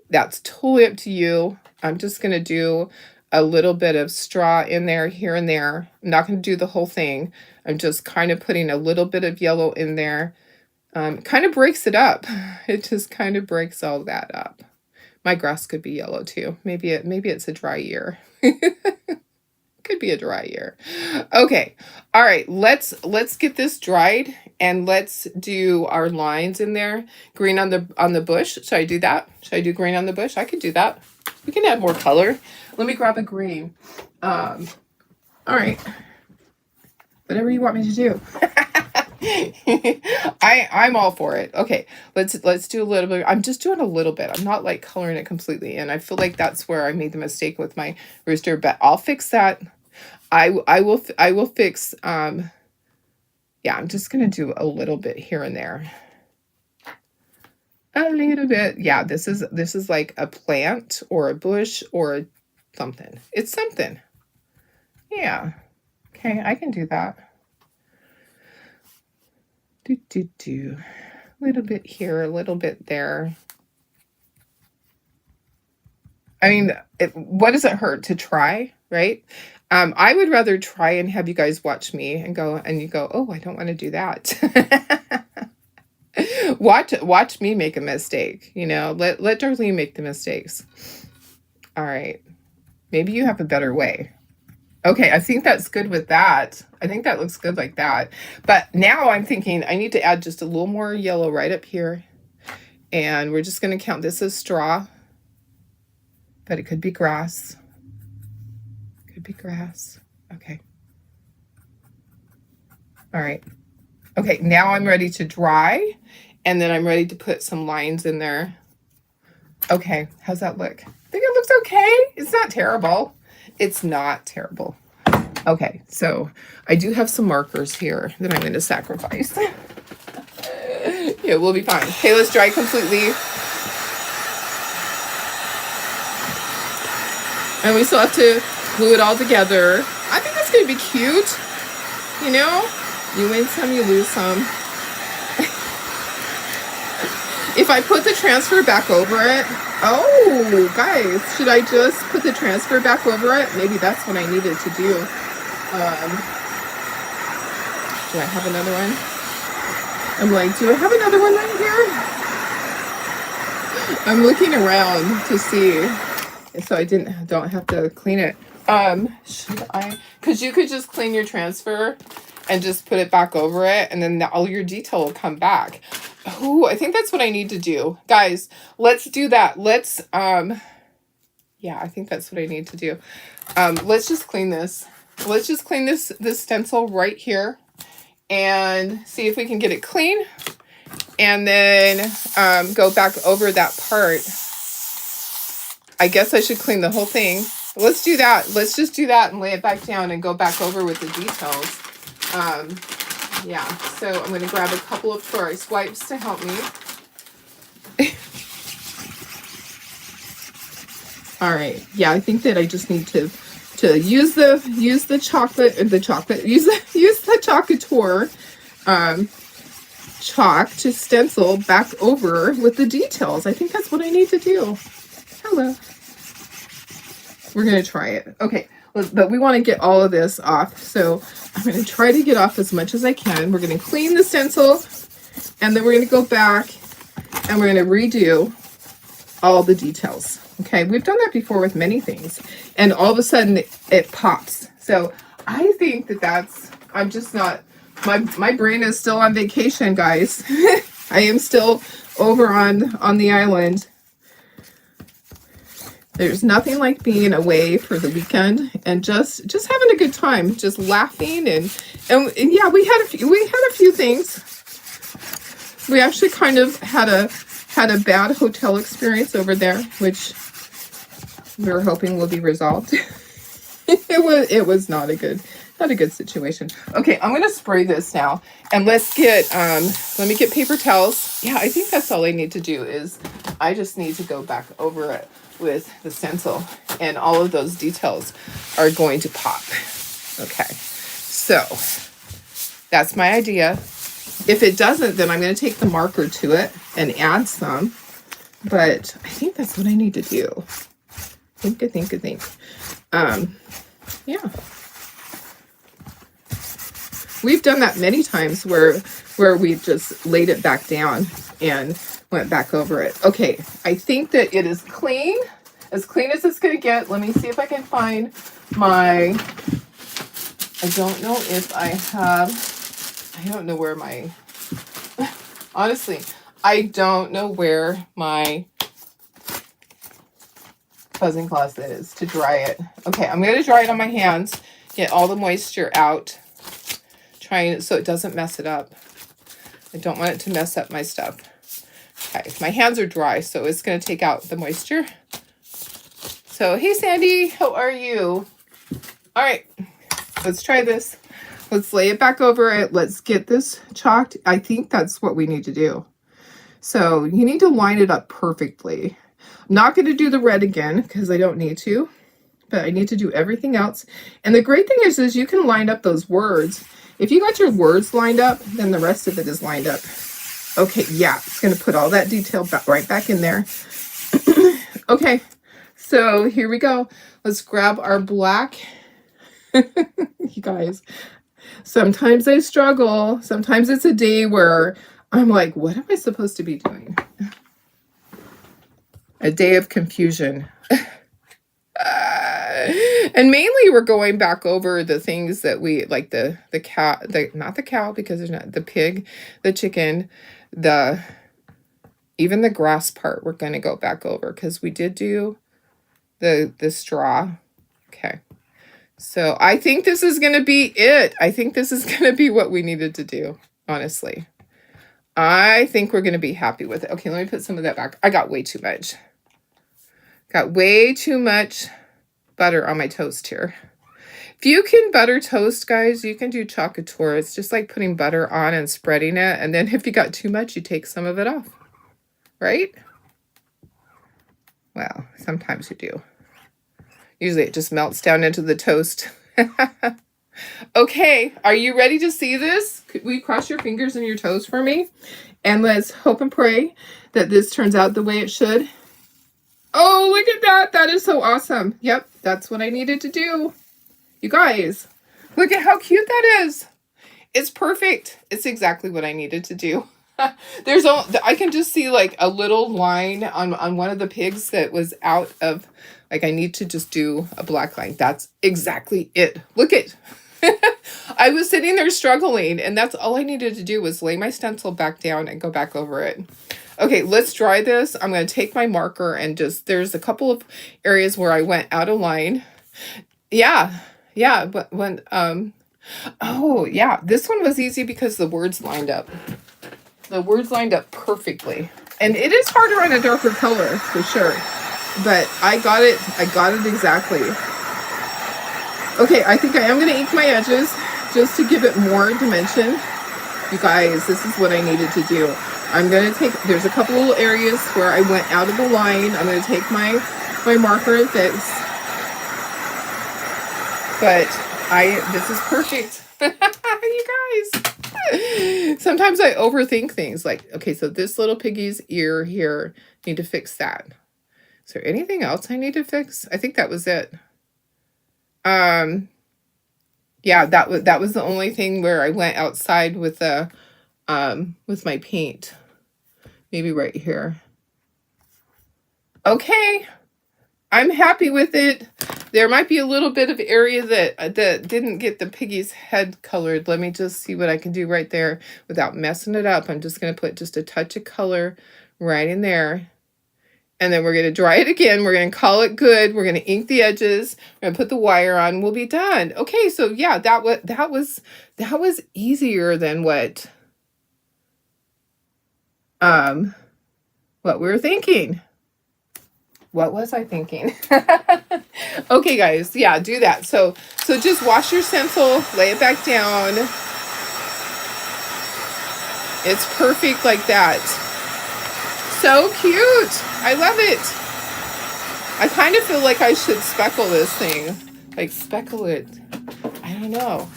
that's totally up to you. I'm just going to do a little bit of straw in there, here and there. I'm not going to do the whole thing. I'm just kind of putting a little bit of yellow in there. Kind of breaks it up. It just kind of breaks all that up. My grass could be yellow too. Maybe it's a dry year. Could be a dry year. Okay. All right. Let's get this dried and let's do our lines in there. Green on the bush. Should I do that? Should I do green on the bush? I could do that. We can add more color. Let me grab a green. All right. Whatever you want me to do. I'm all for it. Okay, let's do a little bit. I'm just doing a little bit. I'm not like coloring it completely, and I feel like that's where I made the mistake with my rooster, but I'll fix that. I will fix yeah, I'm just gonna do a little bit here and there. A little bit. Yeah, this is like a plant or a bush or something. It's something. Yeah. Okay, I can do that. A little bit here, a little bit there. I mean, what does it hurt to try, right? I would rather try and have you guys watch me and you go, oh, I don't want to do that. Watch me make a mistake, you know, let Darlene make the mistakes. All right. Maybe you have a better way. Okay, I think that's good with that. I think that looks good like that. But now I'm thinking I need to add just a little more yellow right up here. And we're just going to count this as straw. But it could be grass. Could be grass. Okay. All right. Okay, now I'm ready to dry. And then I'm ready to put some lines in there. Okay, how's that look? I think it looks okay. It's not terrible. It's not terrible. Okay, so I do have some markers here that I'm going to sacrifice. Yeah, we'll be fine. Okay, let's dry completely. And we still have to glue it all together. I think that's going to be cute. You know, you win some, you lose some. If I put the transfer back over it, oh, guys, should I just put the transfer back over it? Maybe that's what I needed to do. Do I have another one? I'm like, do I have another one right here? I'm looking around to see, so I don't have to clean it. Should I? Because you could just clean your transfer and just put it back over it, and then all your detail will come back. Oh, I think that's what I need to do. Guys, let's do that. Let's, yeah, I think that's what I need to do. Let's just clean this. Let's just clean this stencil right here and see if we can get it clean. And then go back over that part. I guess I should clean the whole thing. Let's do that. Let's just do that and lay it back down and go back over with the details. Yeah, so I'm going to grab a couple of Clorox wipes to help me. All right. Yeah, I think that I just need to use the chocolate use the Chocateur chalk to stencil back over with the details. I think that's what I need to do. Hello. We're going to try it. Okay, but we want to get all of this off. So I'm going to try to get off as much as I can. We're going to clean the stencil, and then we're going to go back and we're going to redo all the details. Okay, we've done that before with many things, and all of a sudden it pops. So I think I'm just not, my brain is still on vacation, guys. I am still over on the island. There's nothing like being away for the weekend and just having a good time, just laughing and yeah, we had a few things. We actually kind of had a bad hotel experience over there, which we were hoping will be resolved. It was not a good situation. Okay, I'm gonna spray this now, and let me get paper towels. Yeah, I think that's all I need to do is I just need to go back over it with the stencil, and all of those details are going to pop. Okay, so that's my idea. If it doesn't, then I'm going to take the marker to it and add some, but I think that's what I need to do. I think. Yeah. We've done that many times where we've just laid it back down and went back over it. Okay, I think that it is clean as it's going to get. Let me see if I can find I don't know if I don't know where honestly, I don't know where my fuzzing cloth is to dry it. Okay, I'm going to dry it on my hands, get all the moisture out, trying it so it doesn't mess it up. I don't want it to mess up my stuff. Okay, my hands are dry, so it's going to take out the moisture. So, hey Sandy, how are you? All right, let's try this. Let's lay it back over it. Let's get this chalked. I think that's what we need to do. So you need to line it up perfectly. I'm not going to do the red again because I don't need to, but I need to do everything else. And the great thing is you can line up those words. If you got your words lined up, then the rest of it is lined up. Okay, yeah, it's going to put all that detail right back in there. Okay, so here we go. Let's grab our black. You guys, sometimes I struggle. Sometimes it's a day where I'm like, what am I supposed to be doing? A day of confusion. And mainly we're going back over the things that we like, the cow, not the cow, because there's not the pig, the chicken, even the grass part we're going to go back over because we did do the straw. Okay. So I think this is going to be it. I think this is going to be what we needed to do, honestly. I think we're going to be happy with it. Okay, let me put some of that back. I got way too much. Got way too much butter on my toast here. If you can butter toast, guys, you can do Chocateur. It's just like putting butter on and spreading it. And then if you got too much, you take some of it off. Right? Well, sometimes you do. Usually it just melts down into the toast. Okay, are you ready to see this? Could we cross your fingers and your toes for me? And let's hope and pray that this turns out the way it should. Oh, look at that. That is so awesome. Yep, that's what I needed to do. You guys, look at how cute that is. It's perfect. It's exactly what I needed to do. I can just see like a little line on one of the pigs that was out of, like I need to just do a black line. That's exactly it. Look it. I was sitting there struggling, and that's all I needed to do was lay my stencil back down and go back over it. Okay, let's dry this. I'm going to take my marker and just, there's a couple of areas where I went out of line. Yeah, but when, oh, yeah, this one was easy because the words lined up. The words lined up perfectly. And it is harder on a darker color, for sure. But I got it exactly. Okay, I think I am going to ink my edges just to give it more dimension. You guys, this is what I needed to do. I'm going to take, there's a couple little areas where I went out of the line. I'm going to take my marker and fix. But this is perfect. You guys. Sometimes I overthink things like, okay, so this little piggy's ear here, need to fix that. Is there anything else I need to fix? I think that was it. Yeah, that was the only thing where I went outside with the with my paint. Maybe right here. Okay. I'm happy with it. There might be a little bit of area that didn't get the piggy's head colored. Let me just see what I can do right there without messing it up. I'm just going to put just a touch of color right in there. And then we're going to dry it again. We're going to call it good. We're going to ink the edges. We're going to put the wire on. We'll be done. Okay, so yeah, that was easier than what we were thinking. What was I thinking? Okay, guys, yeah, do that. So just wash your stencil, lay it back down. It's perfect like that. So cute. I love it. I kind of feel like I should speckle this thing. Like speckle it. I don't know.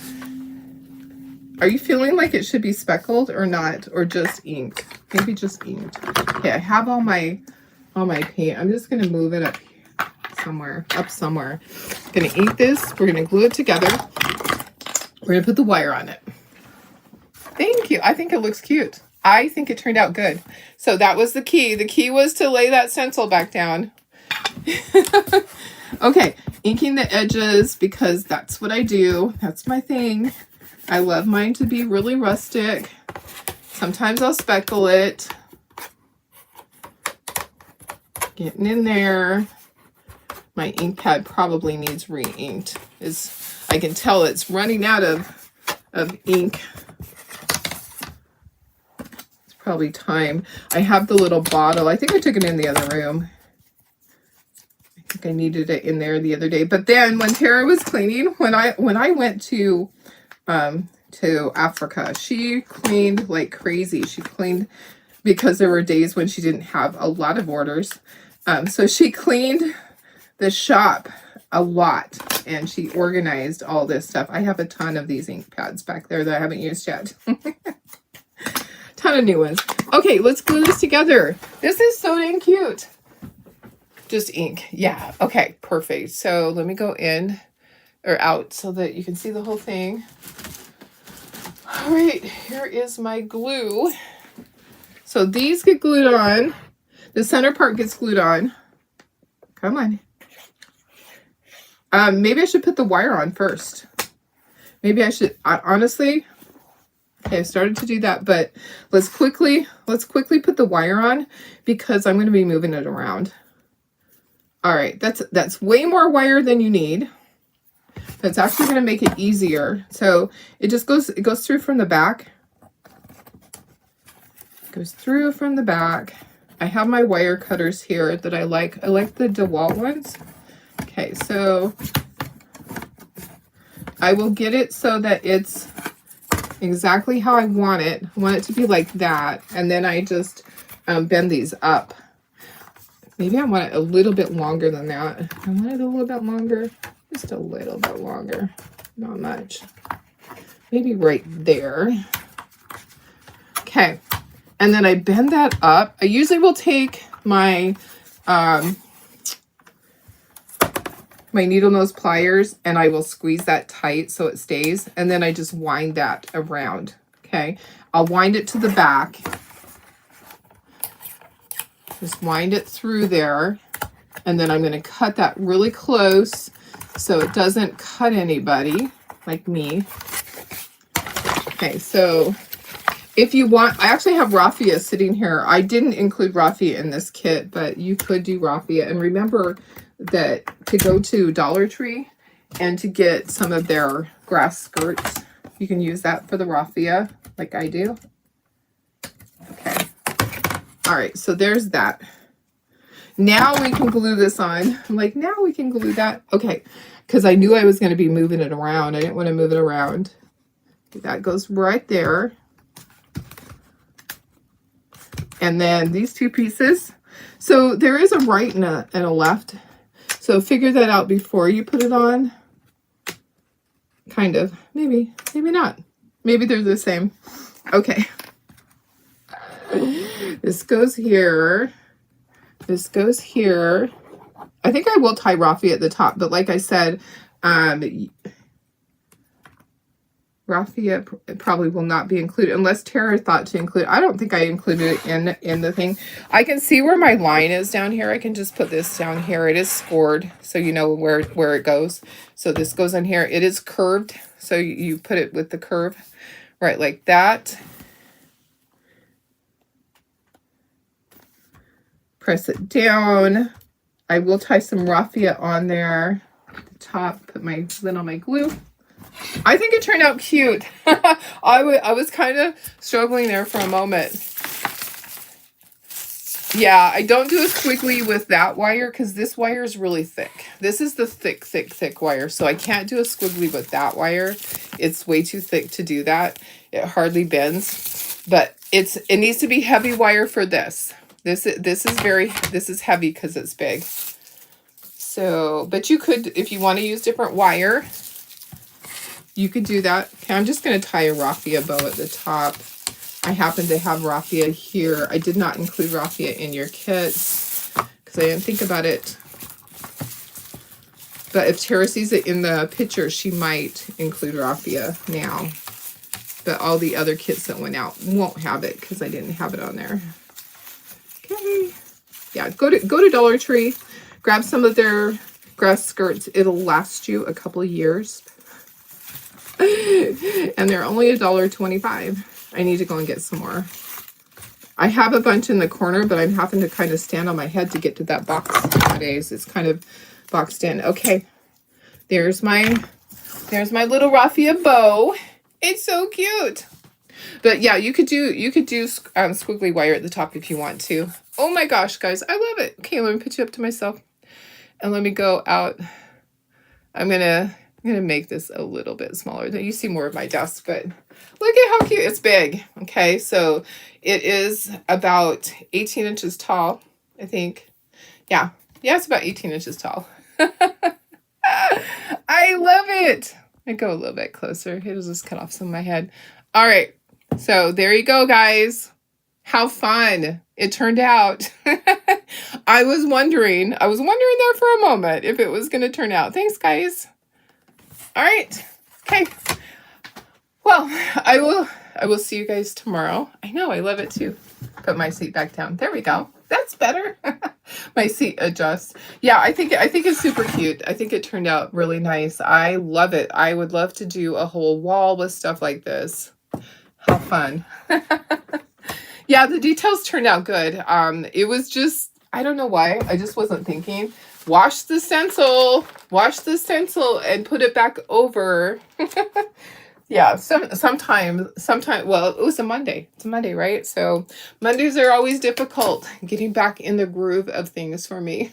Are you feeling like it should be speckled or not? Or just inked? Maybe just inked. Okay, I have all my paint. I'm just going to move it up somewhere. Going to ink this. We're going to glue it together. We're going to put the wire on it. Thank you. I think it looks cute. I think it turned out good. So that was the key. The key was to lay that stencil back down. Okay, inking the edges because that's what I do. That's my thing. I love mine to be really rustic. Sometimes I'll speckle it. Getting in there. My ink pad probably needs re-inked. I can tell it's running out of ink. Probably time. I have the little bottle. I think I took it in the other room. I think I needed it in there the other day. But then when Tara was cleaning, when I went to Africa, she cleaned like crazy. She cleaned because there were days when she didn't have a lot of orders. So she cleaned the shop a lot and she organized all this stuff. I have a ton of these ink pads back there that I haven't used yet. Ton of new ones. Okay, let's glue this together. This is so dang cute. Just ink. Yeah. Okay, perfect. So let me go in or out so that you can see the whole thing. All right, here is my glue. So these get glued on. The center part gets glued on. Come on. Maybe I should put the wire on first. Maybe I should, honestly. Okay, I started to do that, but let's quickly put the wire on because I'm going to be moving it around. All right, that's way more wire than you need. That's actually going to make it easier. So it goes through from the back. Goes through from the back. I have my wire cutters here that I like. I like the DeWalt ones. Okay, so I will get it so that it's exactly how I want it. I want it to be like that. And then I just bend these up. Maybe I want it a little bit longer than that. I want it a little bit longer. Just a little bit longer. Not much. Maybe right there. Okay. And then I bend that up. I usually will take my my needle nose pliers and I will squeeze that tight so it stays. And then I just wind that around. Okay. I'll wind it to the back. Just wind it through there. And then I'm going to cut that really close so it doesn't cut anybody like me. Okay, so if you want, I actually have raffia sitting here. I didn't include raffia in this kit, but you could do raffia. And remember that to go to Dollar Tree and to get some of their grass skirts, you can use that for the raffia like I do. Okay. All right, so there's that. Now we can glue this on. I'm like, now we can glue that. Okay, because I knew I was going to be moving it around. I didn't want to move it around. That goes right there. And then these two pieces. So there is a right and a left. So figure that out before you put it on. Kind of. Maybe not. Maybe they're the same. Okay. This goes here. This goes here. I think I will tie raffia at the top, but like I said, raffia probably will not be included unless Tara thought to include. I don't think I included it in the thing. I can see where my line is down here. I can just put this down here. It is scored, so you know where it goes. So this goes in here. It is curved, so you put it with the curve, right, like that. Press it down. I will tie some raffia on there at the top. Put my lid on my glue. I think it turned out cute. I was kind of struggling there for a moment. Yeah, I don't do a squiggly with that wire because this wire is really thick. This is the thick wire, so I can't do a squiggly with that wire. It's way too thick to do that. It hardly bends, but it needs to be heavy wire for this. This is heavy because it's big. So, but you could, if you want to use different wire, you could do that. Okay, I'm just going to tie a raffia bow at the top. I happen to have raffia here. I did not include raffia in your kit because I didn't think about it. But if Tara sees it in the picture, she might include raffia now. But all the other kits that went out won't have it because I didn't have it on there. Okay. Yeah, go to Dollar Tree, grab some of their grass skirts. It'll last you a couple of years. And they're only $1.25. I need to go and get some more. I have a bunch in the corner, but I'm having to kind of stand on my head to get to that box nowadays. It's kind of boxed in. Okay, there's my little raffia bow. It's so cute. But yeah, you could do squiggly wire at the top if you want to. Oh my gosh, guys, I love it. Okay, let me put you up to myself, and let me go out. I'm gonna make this a little bit smaller. You see more of my desk, but look at how cute. It's big. Okay, so it is about 18 inches tall, I think. Yeah, it's about 18 inches tall. I love it. I go a little bit closer. It'll just cut off some of my head. All right, so there you go, guys. How fun it turned out. I was wondering there for a moment if it was going to turn out. Thanks, guys. All right. Okay. Well, I will see you guys tomorrow. I know, I love it too. Put my seat back down. There we go. That's better. My seat adjusts. Yeah, I think it's super cute. I think it turned out really nice. I love it. I would love to do a whole wall with stuff like this. How fun. Yeah, the details turned out good. It was just, I don't know why. I just wasn't thinking. Wash the stencil, and put it back over. Yeah, sometimes, well, it was a Monday. It's a Monday, right? So Mondays are always difficult getting back in the groove of things for me.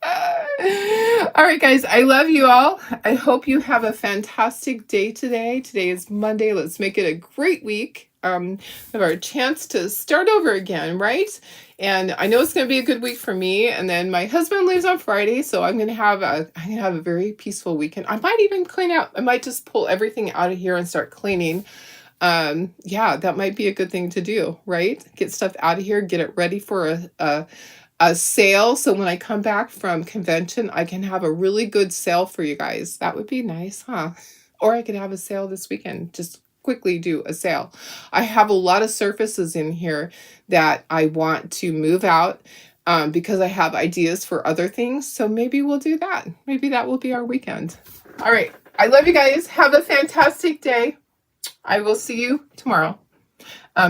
All right, guys, I love you all. I hope you have a fantastic day today. Today is Monday. Let's make it a great week. Have our chance to start over again, right? And I know it's going to be a good week for me. And then my husband leaves on Friday, so I'm going to have a very peaceful weekend. I might even clean out. I might just pull everything out of here and start cleaning. Yeah, that might be a good thing to do, right? Get stuff out of here, get it ready for a sale. So when I come back from convention, I can have a really good sale for you guys. That would be nice, huh? Or I could have a sale this weekend. Just quickly do a sale. I have a lot of surfaces in here that I want to move out because I have ideas for other things. So maybe we'll do that. Maybe that will be our weekend. All right. I love you guys. Have a fantastic day. I will see you tomorrow.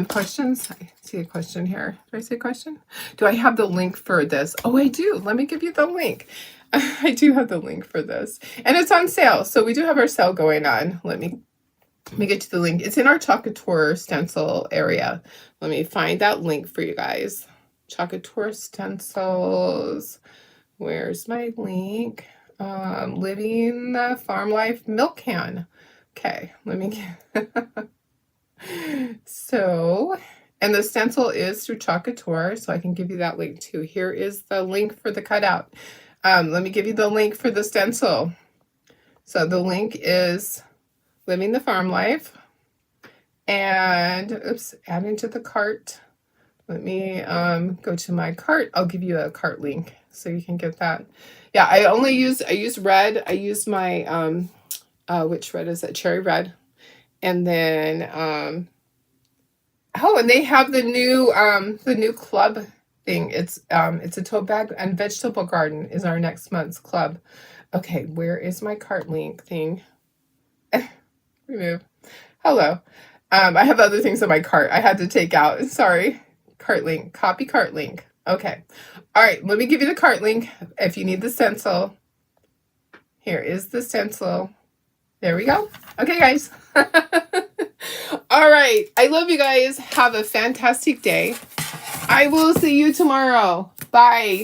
Questions? I see a question here. Do I see a question? Do I have the link for this? Oh, I do. Let me give you the link. I do have the link for this. And it's on sale. So we do have our sale going on. Let me get to the link. It's in our Chocator stencil area. Let me find that link for you guys. Chocator stencils. Where's my link? Living the Farm Life milk can. Okay, let me get... So, and the stencil is through Chocator, so I can give you that link too. Here is the link for the cutout. Let me give you the link for the stencil. So the link is Living the Farm Life. And, oops, adding to the cart. Let me go to my cart. I'll give you a cart link so you can get that. Yeah, I use red. I use my, which red is it? Cherry red. And then, oh, and they have the new club thing. It's a tote bag and vegetable garden is our next month's club. Okay, where is my cart link thing? Remove. Hello. I have other things on my cart I had to take out. Sorry. Cart link. Copy cart link. Okay. All right. Let me give you the cart link if you need the stencil. Here is the stencil. There we go. Okay, guys. All right. I love you guys. Have a fantastic day. I will see you tomorrow. Bye.